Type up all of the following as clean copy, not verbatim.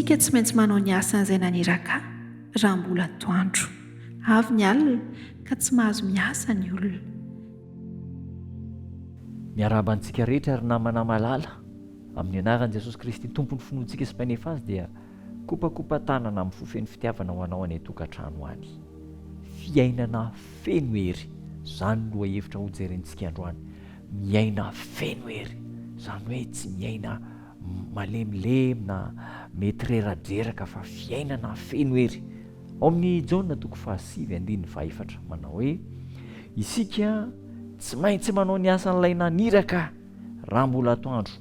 isika tsy maintsy manao ny asan'izay naniraka raha mbola toandro. Avy ny alina ka tsy mahazo miasa ny olona. Miarabantsika rehetra ary namana malala amin'ny anaran'i Jesosy Kristy tompony finoantsika sy mpanefa azy dia kopakopa tanana amin'ny fofeny fitiavana ho anao any tokantrano any. Fiainana feno hery, zany loha hevitra ho jerentsika androany. Miaina feno hery, zany hoe tsy miaina malemilemy na mety reradraraka fa fiainana feno hery. Ao amin'ny Jaona 5:7 manao hoe isika tsy maintsy manao ny asan'ilay naniraka raha mbola atoandro,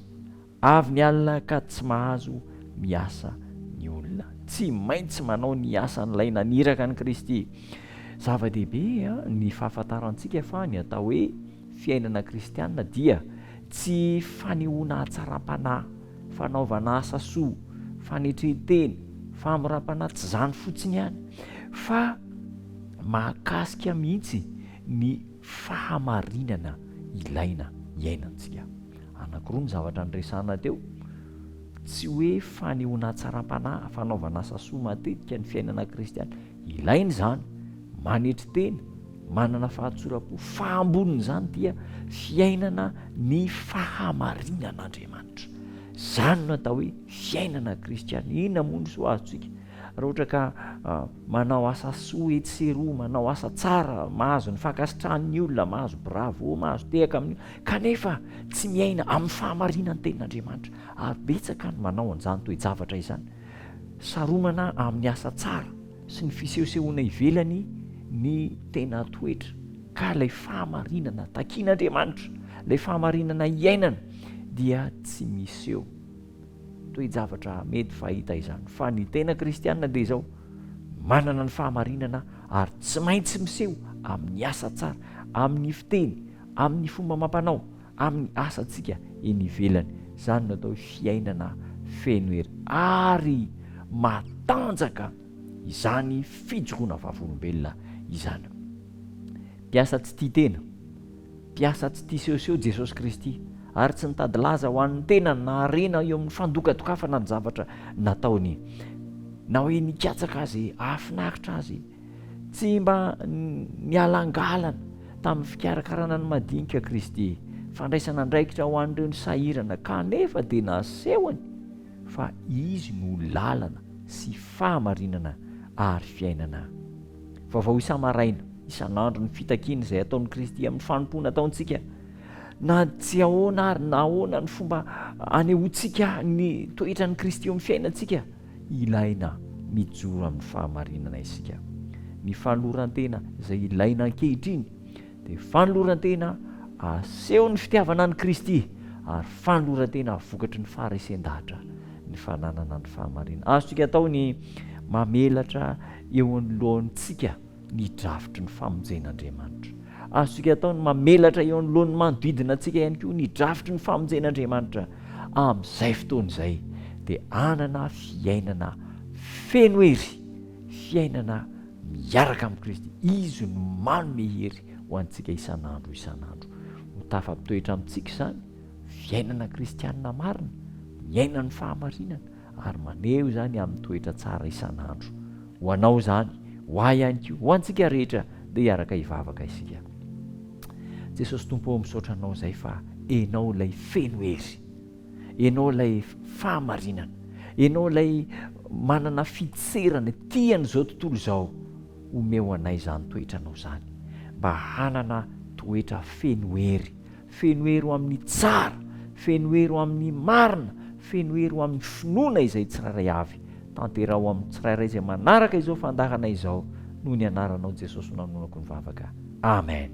avy ny alina ka tsy mahazo miasa ny olona. Tsy maintsy manao ny asan'ilay naniraka ny Kristy. Zava-dehibe ny fahafantarantsika fa ny atao hoe fiainana kristianina dia tsy fanehoana hatsaram-panahy, fanaovana asa soa, fanetreteny, famorapana tsy zany fotsiny ihany, fa mahakasika mihitsy ny fahamarinana ilaina iainantsika. Anankiroa ny zavatra nyresana teo, tsy hoe fanehoana hatsaram-panahy, fanaovana asa soa matetika ny fiainana kristiana. Ilainy zany, manetriteny, manana fahatsoram-po, fa ambonin'izany dia fiainana ny fahamarinan'Andriamanitra. Zany no atao hoe fiainana kristiana. Inona moa no soa azontsika? Raha ohatra ka manao asa soa etseroa, manao asa tsara, mahazo ny fankasitrahan'ny olona, mahazo bravo, mahazo tehaka amin'ny, kanefa tsy miaina amin'ny fahamarinany tenin'Andriamanitra. Ary betsaka ny manao an'izany toe-javatra izany, saromana amin'ny asa tsara sy ny fisehosehoana ivelany ny tena toetra, ka ilay fahamarinana takian'Andriamanitra, ilay fahamarinana iainana dia tsy miseho. Toe-javatra mety fahita izany, fa ny tena kristianina dia izao, manana ny fahamarinana ary tsy maintsy miseho amin'ny asa tsara, amin'ny fiteny, amin'ny fomba mampanao, amin'ny asantsika eny ivelany. Zany no atao fiainana feno hery ary matanjaka izany fijoroana vavolombelona izany. Mpiasa tsy tia tena, mpiasa tsy tia sehoseho Jesosy Kristy, ary tsy nitady laza ho an'ny tena na harena eo amin'ny fandokadokafana ny zavatra nataony, na hoe nikatsaka azy, afinaritra azy, tsy mba nialangalana tamin'ny fikarakarana ny madinika Kristy, fandraisana andraikitra ho an'ireo ny sahirana, kanefa dia nasehony fa izy no lalana sy fahamarinana ary fiainana. Vaovao isa-maraina, isan'andro ny fitakiana izay ataon'ny Kristy amin'ny fanompoana ataontsika, na tsy ahoana ary na ahoana ny fomba anehoantsika ny toetra ny Kristy eo amin'ny fiainantsika, ilaina mijoro amin'ny fahamarinana isika. Ny fanoloran-tena izay ilaina ankehitriny dia fanoloran-tena aseho ny fitiavana ny Kristy, ary fanoloran-tena vokatry ny faharesen-dahatra ny fananana ny fahamarinana. Azontsika atao ny mamelatra eo anoloantsika ny drafitry ny famonjen'Andriamanitra. Azontsika atao ny mamelatra eo anoloan'ny manodidina antsika ihany koa ny drafitry ny famonjen'Andriamanitra. Amin'izay fotoana izay dia anana fiainana feno hery, fiainana miaraka amin'ny Kristy. Izy no manome hery ho antsika isan'andro isan'andro. Ho tafampitoetra amintsika izany fiainana kristianina marina, miaina ny fahamarinana ary maneho izany amin'ny toetra tsara isan'andro. Ho anao izany, ho ahy ihany koa, ho antsika rehetra dia hiaraka hivavaka isika. Jesosy Tompo, misaotra anao izay fa enao ilay feno hery, enao ilay fahamarinana, enao ilay manana fitserana tian'izao tontolo izao. Omeo anay izany toetra anao izany, mba hanana toetra feno hery ho amin'ny tsara, feno hery ho amin'ny marina, feno hery ho amin'ny finoana izay tsirairay avy. Tantera ho amin'ny tsirairay izay manaraka izao fandahana izao, noho ny anaranao Jesosy namonako ny vavaka. Amen.